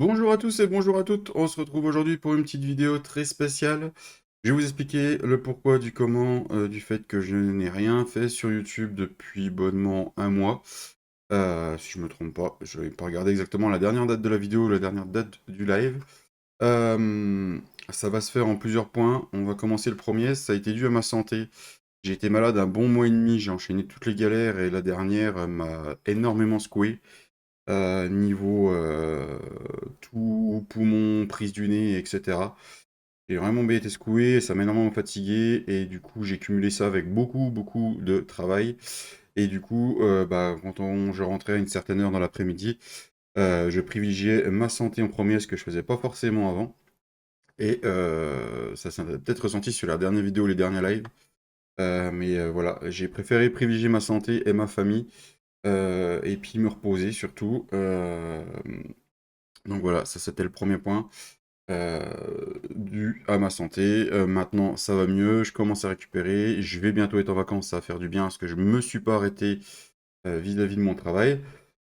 Bonjour à tous et bonjour à toutes, on se retrouve aujourd'hui pour une petite vidéo très spéciale. Je vais vous expliquer le pourquoi du comment du fait que je n'ai rien fait sur YouTube depuis bonnement un mois. Si je me trompe pas, je vais pas regarder exactement la dernière date de la vidéo, la dernière date du live. Euh, Ça va se faire en plusieurs points. On va commencer le premier, ça a été dû à ma santé. J'ai été malade un bon mois et demi, j'ai enchaîné toutes les galères et la dernière m'a énormément secoué. Niveau tout poumon, prise du nez, etc. J'ai vraiment bien été secoué, ça m'a énormément fatigué et du coup j'ai cumulé ça avec beaucoup de travail. Et du coup, je rentrais à une certaine heure dans l'après-midi, je privilégiais ma santé en premier, ce que je faisais pas forcément avant. Et ça s'est peut-être ressenti sur la dernière vidéo, les derniers lives. Voilà, j'ai préféré privilégier ma santé et ma famille, et puis me reposer surtout. Donc voilà, ça c'était le premier point, dû à ma santé. Maintenant ça va mieux, je commence à récupérer, je vais bientôt être en vacances, ça va faire du bien parce que je me suis pas arrêté, vis-à-vis de mon travail.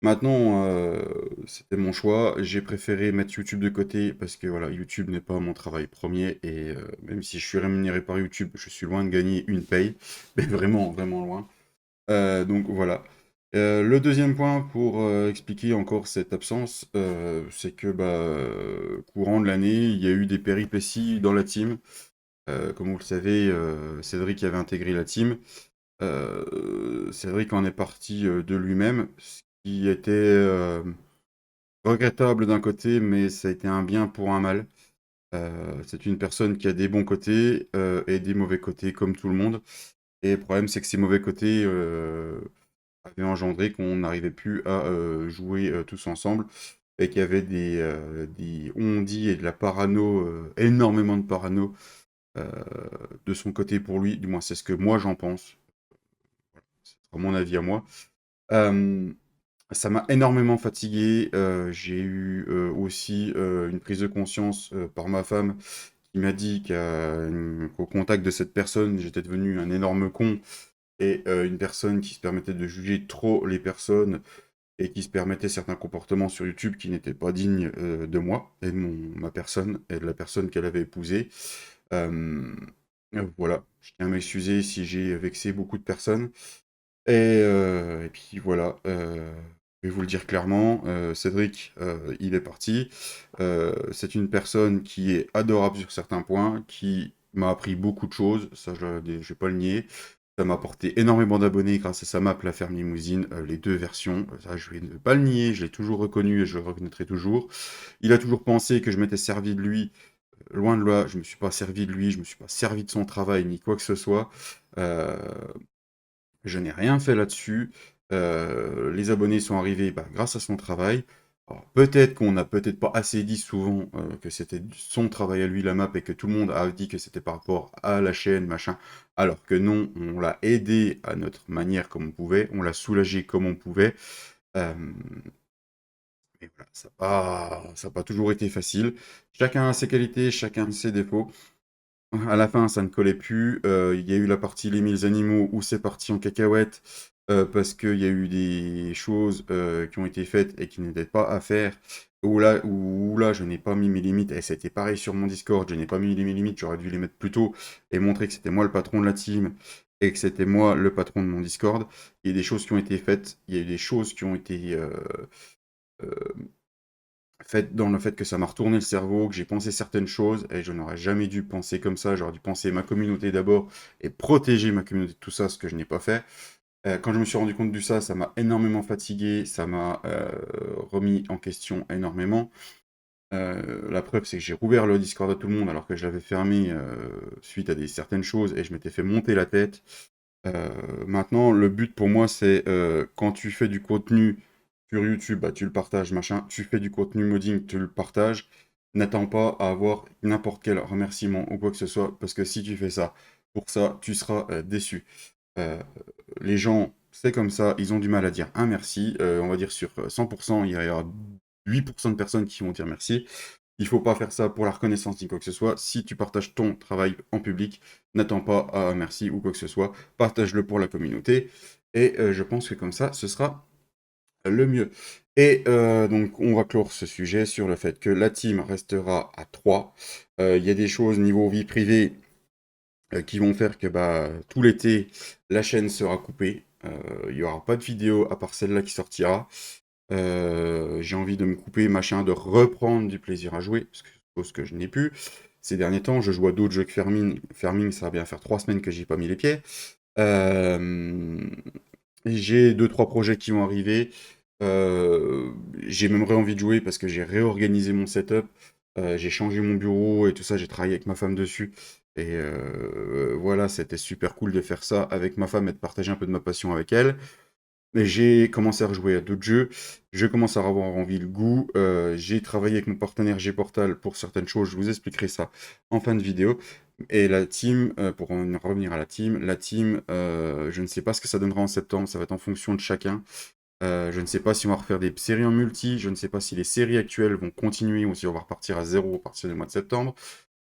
Maintenant, c'était mon choix, j'ai préféré mettre YouTube de côté parce que voilà, YouTube n'est pas mon travail premier et même si je suis rémunéré par YouTube, je suis loin de gagner une paye, mais vraiment loin. Donc voilà. Le deuxième point pour expliquer encore cette absence, c'est que courant de l'année, il y a eu des péripéties dans la team. Comme vous le savez, Cédric avait intégré la team. Cédric en est parti de lui-même, ce qui était regrettable d'un côté, mais ça a été un bien pour un mal. C'est une personne qui a des bons côtés et des mauvais côtés, comme tout le monde. Et le problème, c'est que ces mauvais côtés avait engendré qu'on n'arrivait plus à jouer tous ensemble et qu'il y avait des on-dit et de la parano, énormément de parano euh, de son côté pour lui, du moins c'est ce que moi j'en pense, c'est mon avis à moi. Euh, Ça m'a énormément fatigué, j'ai eu aussi une prise de conscience par ma femme qui m'a dit qu'au contact de cette personne, j'étais devenu un énorme con et une personne qui se permettait de juger trop les personnes et qui se permettait certains comportements sur YouTube qui n'étaient pas dignes de moi et de ma personne et de la personne qu'elle avait épousée. Euh, voilà, je tiens à m'excuser si j'ai vexé beaucoup de personnes. Et puis voilà, je vais vous le dire clairement, Cédric, il est parti. C'est une personne qui est adorable sur certains points, qui m'a appris beaucoup de choses, ça je vais pas le nier. Ça m'a apporté énormément d'abonnés grâce à sa map La Ferme Limousine, les deux versions. Ça, je vais ne pas le nier, je l'ai toujours reconnu et je le reconnaîtrai toujours. Il a toujours pensé que je m'étais servi de lui. Loin de là, je me suis pas servi de lui, je me suis pas servi de son travail ni quoi que ce soit. Euh, je n'ai rien fait là-dessus. Les abonnés sont arrivés grâce à son travail. Alors, peut-être qu'on n'a peut-être pas assez dit souvent que c'était son travail à lui, la map, et que tout le monde a dit que c'était par rapport à la chaîne, machin. Alors que non, on l'a aidé à notre manière comme on pouvait, on l'a soulagé comme on pouvait. Euh, mais voilà, ça n'a pas toujours été facile. Chacun a ses qualités, chacun a ses défauts. À la fin, ça ne collait plus. Il y a eu la partie Les 1000 animaux où c'est parti en cacahuète parce qu'il y a eu des choses qui ont été faites et qui n'étaient pas à faire. Où là, je n'ai pas mis mes limites. Et c'était pareil sur mon Discord. Je n'ai pas mis mes limites. J'aurais dû les mettre plus tôt et montrer que c'était moi le patron de la team et que c'était moi le patron de mon Discord. Il y a des choses qui ont été faites. Il y a eu des choses qui ont été euh, fait dans le fait que ça m'a retourné le cerveau, que j'ai pensé certaines choses et je n'aurais jamais dû penser comme ça. J'aurais dû penser ma communauté d'abord et protéger ma communauté de tout ça, ce que je n'ai pas fait. Quand je me suis rendu compte de ça, ça m'a énormément fatigué, ça m'a remis en question énormément. La preuve, c'est que j'ai rouvert le Discord à tout le monde alors que je l'avais fermé suite à certaines choses et je m'étais fait monter la tête. Maintenant, le but pour moi, c'est quand tu fais du contenu sur YouTube, tu le partages, machin. Tu fais du contenu modding, tu le partages. N'attends pas à avoir n'importe quel remerciement ou quoi que ce soit, parce que si tu fais ça, pour ça, tu seras déçu. Euh, les gens, c'est comme ça, ils ont du mal à dire un merci. On va dire sur 100%, il y aura 8% de personnes qui vont dire merci. Il faut pas faire ça pour la reconnaissance ni quoi que ce soit. Si tu partages ton travail en public, n'attends pas à un merci ou quoi que ce soit. Partage-le pour la communauté. Et je pense que comme ça, ce sera le mieux. Et donc on va clore ce sujet sur le fait que la team restera à 3. Il y a des choses niveau vie privée qui vont faire que bah, tout l'été, la chaîne sera coupée. Il n'y aura pas de vidéo à part celle-là qui sortira. J'ai envie de me couper, machin, de reprendre du plaisir à jouer, parce que chose que je n'ai plus. Ces derniers temps, je joue à d'autres jeux que Farming. Farming, ça va bien faire 3 semaines que j'y ai pas mis les pieds. J'ai 2-3 projets qui vont arriver. J'ai même envie de jouer parce que j'ai réorganisé mon setup. J'ai changé mon bureau et tout ça. J'ai travaillé avec ma femme dessus. Et voilà, c'était super cool de faire ça avec ma femme et de partager un peu de ma passion avec elle. Mais j'ai commencé à rejouer à d'autres jeux. Je commence à avoir envie le goût. J'ai travaillé avec mon partenaire Gportal pour certaines choses. Je vous expliquerai ça en fin de vidéo. Et la team, pour en revenir à la team, je ne sais pas ce que ça donnera en septembre. Ça va être en fonction de chacun. Je ne sais pas si on va refaire des séries en multi. Je ne sais pas si les séries actuelles vont continuer ou si on va repartir à zéro à partir du mois de septembre.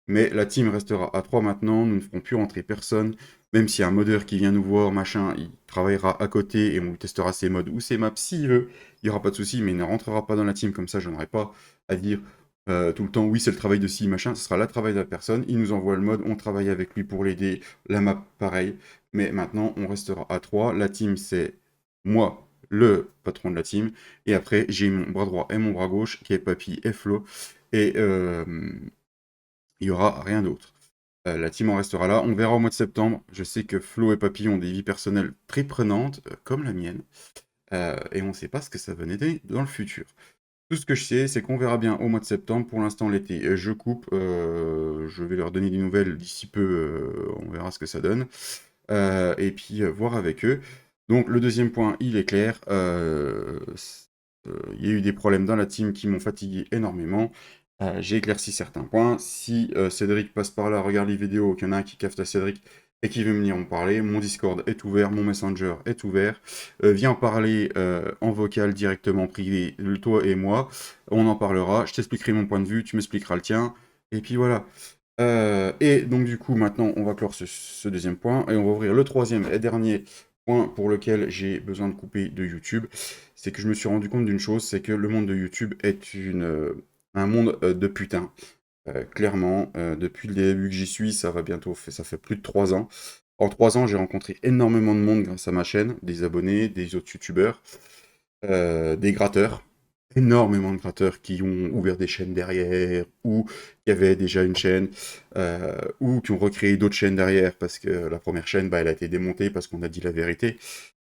Mais la team restera à 3 maintenant, nous ne ferons plus rentrer personne, même s'il y a un modeur qui vient nous voir, machin, il travaillera à côté et on lui testera ses modes ou ses maps s'il veut, il n'y aura pas de souci, mais il ne rentrera pas dans la team, comme ça je n'aurai pas à dire tout le temps oui c'est le travail de ci, machin, ce sera le travail de la personne, il nous envoie le mode, on travaille avec lui pour l'aider, la map pareil, mais maintenant on restera à 3, la team c'est moi, le patron de la team, et après j'ai mon bras droit et mon bras gauche qui est Papy et Flo, et il n'y aura rien d'autre. La team en restera là. On verra au mois de septembre. Je sais que Flo et Papy ont des vies personnelles très prenantes, comme la mienne. Et on ne sait pas ce que ça va donner dans le futur. Tout ce que je sais, c'est qu'on verra bien au mois de septembre. Pour l'instant, l'été, je coupe. Je vais leur donner des nouvelles d'ici peu. On verra ce que ça donne. Et puis, voir avec eux. Donc, le deuxième point, il est clair. Il y a eu des problèmes dans la team qui m'ont fatigué énormément. J'ai éclairci certains points. Si Cédric passe par là, regarde les vidéos, qu'il y en a un qui capte à Cédric et qui veut venir en parler, mon Discord est ouvert, mon Messenger est ouvert. Viens en parler en vocal directement privé, toi et moi. On en parlera. Je t'expliquerai mon point de vue, tu m'expliqueras le tien. Et puis voilà. Et donc du coup, maintenant, on va clore ce deuxième point et on va ouvrir le troisième et dernier point pour lequel j'ai besoin de couper de YouTube. C'est que je me suis rendu compte d'une chose, c'est que le monde de YouTube est un monde de putain. Clairement, depuis le début que j'y suis, ça fait plus de 3 ans. En 3 ans, j'ai rencontré énormément de monde grâce à ma chaîne, des abonnés, des autres youtubeurs, des gratteurs, énormément de gratteurs qui ont ouvert des chaînes derrière, ou qui avaient déjà une chaîne, ou qui ont recréé d'autres chaînes derrière, parce que la première chaîne, bah, elle a été démontée parce qu'on a dit la vérité.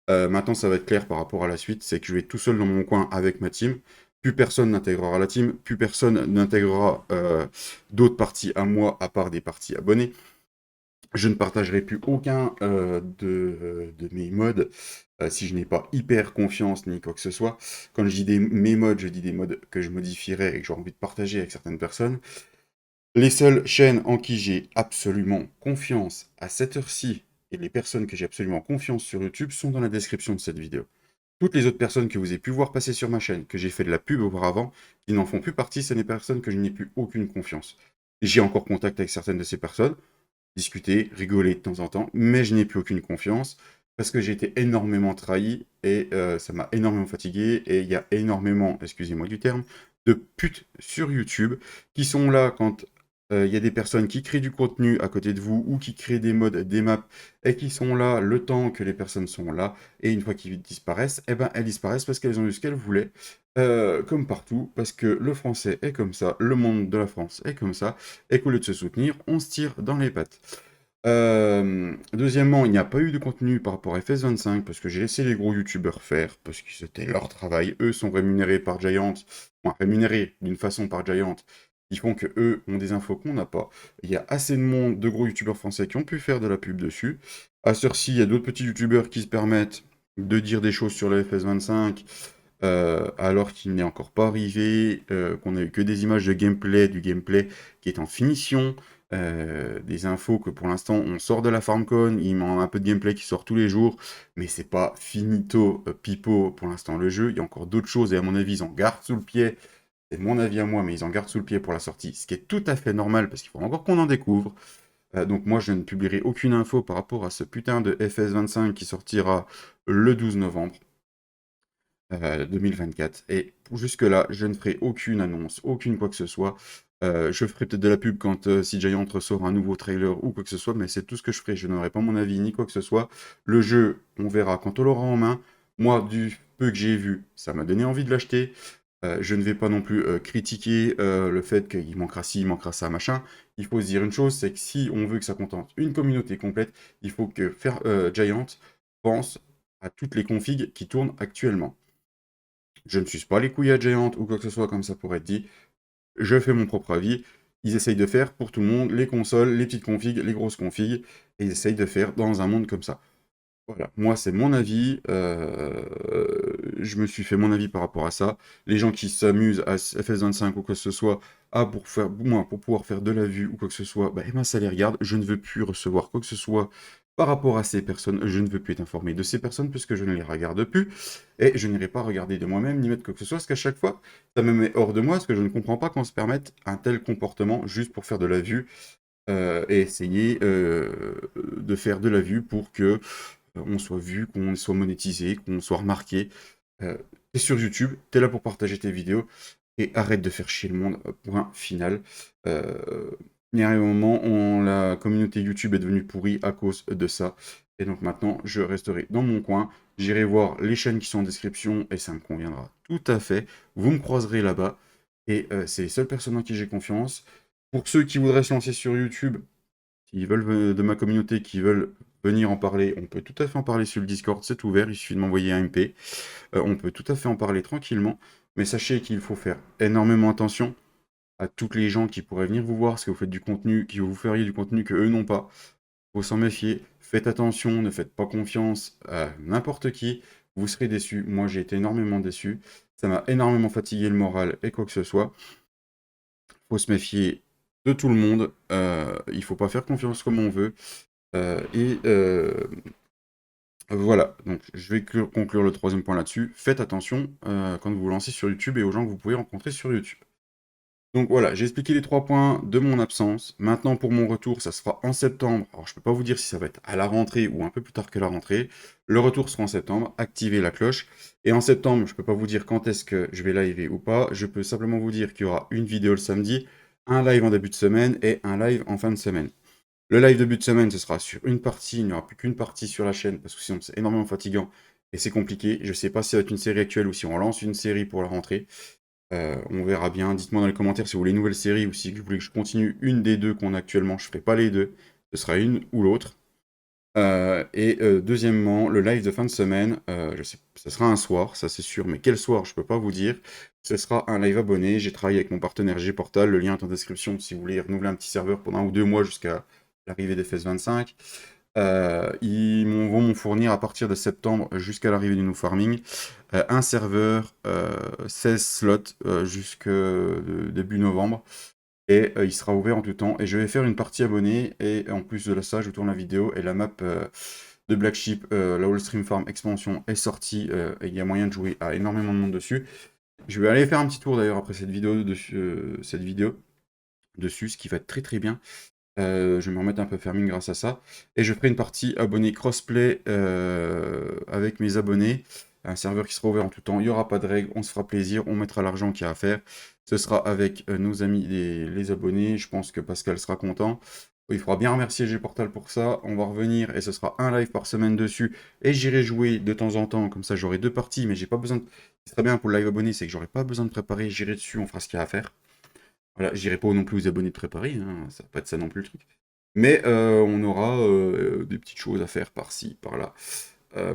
Maintenant, ça va être clair par rapport à la suite, c'est que je vais être tout seul dans mon coin avec ma team. Plus personne n'intégrera la team, plus personne n'intégrera d'autres parties à moi, à part des parties abonnés. Je ne partagerai plus aucun de mes modes si je n'ai pas hyper confiance ni quoi que ce soit. Quand je dis mes modes, je dis des modes que je modifierai et que j'ai envie de partager avec certaines personnes. Les seules chaînes en qui j'ai absolument confiance à cette heure-ci et les personnes que j'ai absolument confiance sur YouTube sont dans la description de cette vidéo. Toutes les autres personnes que vous avez pu voir passer sur ma chaîne, que j'ai fait de la pub auparavant, qui n'en font plus partie, c'est des personnes que je n'ai plus aucune confiance. J'ai encore contact avec certaines de ces personnes, discuter, rigoler de temps en temps, mais je n'ai plus aucune confiance parce que j'ai été énormément trahi et ça m'a énormément fatigué et il y a énormément, excusez-moi du terme, de putes sur YouTube qui sont là quand il y a des personnes qui créent du contenu à côté de vous ou qui créent des modes, des maps et qui sont là le temps que les personnes sont là et une fois qu'ils disparaissent, eh ben elles disparaissent parce qu'elles ont eu ce qu'elles voulaient. Comme partout, parce que le français est comme ça, le monde de la France est comme ça, et qu'au lieu de se soutenir, on se tire dans les pattes. Deuxièmement, il n'y a pas eu de contenu par rapport à FS25 parce que j'ai laissé les gros youtubeurs faire parce que c'était leur travail. Eux sont rémunérés par Giant, enfin rémunérés d'une façon par Giant, qui font que eux ont des infos qu'on n'a pas. Il y a assez de monde, de gros youtubeurs français qui ont pu faire de la pub dessus. À ce ci il y a d'autres petits youtubeurs qui se permettent de dire des choses sur le FS25 alors qu'il n'est encore pas arrivé, qu'on a eu que des images de gameplay, du gameplay qui est en finition. Des infos que pour l'instant on sort de la FarmCon, il y a un peu de gameplay qui sort tous les jours, mais c'est pas finito pipo pour l'instant le jeu, il y a encore d'autres choses et à mon avis ils en gardent sous le pied, c'est mon avis à moi, mais ils en gardent sous le pied pour la sortie, ce qui est tout à fait normal parce qu'il faut encore qu'on en découvre. Donc moi je ne publierai aucune info par rapport à ce putain de FS25 qui sortira le 12 novembre. 2024. Et jusque-là, je ne ferai aucune annonce, aucune quoi que ce soit. Je ferai peut-être de la pub quand si Giant ressort un nouveau trailer ou quoi que ce soit, mais c'est tout ce que je ferai. Je n'aurai pas mon avis ni quoi que ce soit. Le jeu, on verra quand on l'aura en main. Moi, du peu que j'ai vu, ça m'a donné envie de l'acheter. Je ne vais pas non plus critiquer le fait qu'il manquera ci, il manquera ça, machin. Il faut se dire une chose, c'est que si on veut que ça contente une communauté complète, il faut que Giant pense à toutes les configs qui tournent actuellement. Je ne suis pas les couilles à Giant ou quoi que ce soit comme ça pourrait être dit. Je fais mon propre avis. Ils essayent de faire pour tout le monde les consoles, les petites configs, les grosses configs, et ils essayent de faire dans un monde comme ça. Voilà, moi c'est mon avis, je me suis fait mon avis par rapport à ça. Les gens qui s'amusent à FS25 ou quoi que ce soit, pour pouvoir faire de la vue ou quoi que ce soit, bah, eh ben, ça les regarde. Je ne veux plus recevoir quoi que ce soit par rapport à ces personnes. Je ne veux plus être informé de ces personnes puisque je ne les regarde plus. Et je n'irai pas regarder de moi-même ni mettre quoi que ce soit, parce qu'à chaque fois, ça me met hors de moi, parce que je ne comprends pas qu'on se permette un tel comportement juste pour faire de la vue et essayer de faire de la vue pour que on soit vu, qu'on soit monétisé, qu'on soit remarqué. T'es sur YouTube, t'es là pour partager tes vidéos, et arrête de faire chier le monde, point final. Il y a un moment où la communauté YouTube est devenue pourrie à cause de ça, et donc maintenant, je resterai dans mon coin, j'irai voir les chaînes qui sont en description, et ça me conviendra tout à fait. Vous me croiserez là-bas, et c'est les seules personnes en qui j'ai confiance. Pour ceux qui voudraient se lancer sur YouTube, qui veulent de ma communauté, qui veulent venir en parler, on peut tout à fait en parler sur le Discord, c'est ouvert, il suffit de m'envoyer un MP. On peut tout à fait en parler tranquillement, mais sachez qu'il faut faire énormément attention à toutes les gens qui pourraient venir vous voir parce que vous faites du contenu, qui vous feriez du contenu que eux n'ont pas. Il faut s'en méfier, faites attention, ne faites pas confiance à n'importe qui, vous serez déçus. Moi j'ai été énormément déçu, ça m'a énormément fatigué le moral et quoi que ce soit. Faut se méfier de tout le monde, il faut pas faire confiance comme on veut. Et voilà, donc je vais conclure le troisième point là-dessus. Faites attention quand vous vous lancez sur YouTube et aux gens que vous pouvez rencontrer sur YouTube. Donc voilà, j'ai expliqué les 3 points de mon absence. Maintenant, pour mon retour, ça sera en septembre. Alors, je peux pas vous dire si ça va être à la rentrée ou un peu plus tard que la rentrée. Le retour sera en septembre. Activez la cloche. Et en septembre, je peux pas vous dire quand est-ce que je vais liver ou pas. Je peux simplement vous dire qu'il y aura une vidéo le samedi, un live en début de semaine et un live en fin de semaine. Le live de but de semaine, ce sera sur une partie, il n'y aura plus qu'une partie sur la chaîne, parce que sinon c'est énormément fatigant et c'est compliqué. Je ne sais pas si ça va être une série actuelle ou si on lance une série pour la rentrée. On verra bien. Dites-moi dans les commentaires si vous voulez une nouvelle série ou si vous voulez que je continue une des deux qu'on a actuellement. Je ne ferai pas les deux. Ce sera une ou l'autre. Deuxièmement, le live de fin de semaine, je sais, ce sera un soir, ça c'est sûr, mais quel soir, je peux pas vous dire. Ce sera un live abonné. J'ai travaillé avec mon partenaire Gportal. Le lien est en description si vous voulez renouveler un petit serveur pendant 1 ou 2 mois jusqu'à l'arrivée des FS25. Ils vont me fournir à partir de septembre jusqu'à l'arrivée du New Farming un serveur, 16 slots jusqu'au début novembre. Et il sera ouvert en tout temps. Et je vais faire une partie abonnée. Et en plus de ça, je tourne la vidéo. Et la map de Black Sheep, la All Stream Farm expansion est sortie. Et il y a moyen de jouer à énormément de monde dessus. Je vais aller faire un petit tour d'ailleurs après cette vidéo, dessus, ce qui va être très très bien. Je vais me remettre un peu farming grâce à ça. Et je ferai une partie abonné crossplay avec mes abonnés. Un serveur qui sera ouvert en tout temps. Il n'y aura pas de règles, on se fera plaisir, on mettra l'argent qu'il y a à faire. Ce sera avec nos amis les abonnés. Je pense que Pascal sera content. Il faudra bien remercier Gportal pour ça. On va revenir et ce sera un live par semaine dessus. Et j'irai jouer de temps en temps. Comme ça, j'aurai 2 parties. Mais j'ai pas besoin de... Ce qui serait bien pour le live abonné, c'est que j'aurai pas besoin de préparer. J'irai dessus, on fera ce qu'il y a à faire. Voilà, j'irai pas non plus aux abonnés de préparer, hein, ça va pas être ça non plus le truc. Mais on aura des petites choses à faire par-ci, par-là. Euh,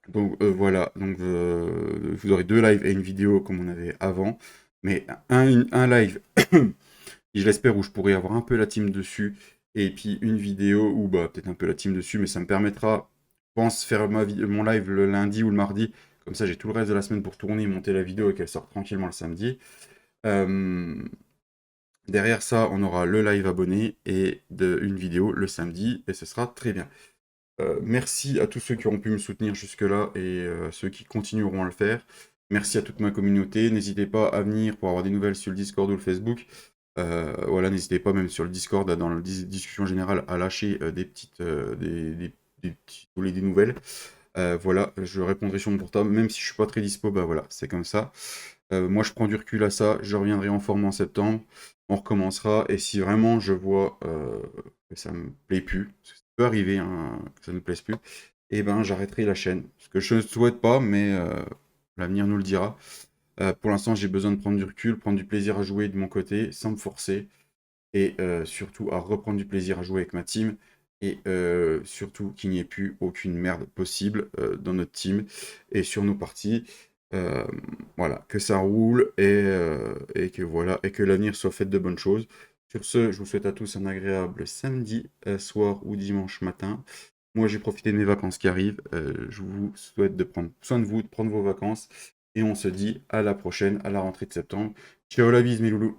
donc voilà, donc vous aurez 2 lives et une vidéo comme on avait avant. Mais un live, je l'espère, où je pourrai avoir un peu la team dessus. Et puis une vidéo où bah, peut-être un peu la team dessus, mais ça me permettra, je pense, faire mon live le lundi ou le mardi. Comme ça, j'ai tout le reste de la semaine pour tourner, monter la vidéo et qu'elle sorte tranquillement le samedi. Derrière ça, on aura le live abonné et une vidéo le samedi, et ce sera très bien. Merci à tous ceux qui auront pu me soutenir jusque-là et ceux qui continueront à le faire. Merci à toute ma communauté. N'hésitez pas à venir pour avoir des nouvelles sur le Discord ou le Facebook. Voilà, n'hésitez pas même sur le Discord, dans la discussion générale, à lâcher des petites, des nouvelles. Voilà, je répondrai sur mon portable, même si je suis pas très dispo, bah voilà, c'est comme ça. Moi, je prends du recul à ça, je reviendrai en forme en septembre, on recommencera, et si vraiment je vois que ça me plaît plus, parce que ça peut arriver hein, que ça ne me plaise plus, et ben j'arrêterai la chaîne. Ce que je ne souhaite pas, mais l'avenir nous le dira. Pour l'instant, j'ai besoin de prendre du recul, prendre du plaisir à jouer de mon côté, sans me forcer, et surtout à reprendre du plaisir à jouer avec ma team, et surtout qu'il n'y ait plus aucune merde possible dans notre team et sur nos parties. Euh, voilà, que ça roule et que voilà, et que l'avenir soit fait de bonnes choses. Sur ce, je vous souhaite à tous un agréable samedi soir ou dimanche matin. Moi, j'ai profité de mes vacances qui arrivent. Je vous souhaite de prendre soin de vous, de prendre vos vacances. Et on se dit à la prochaine, à la rentrée de septembre. Ciao la bise, mes loulous!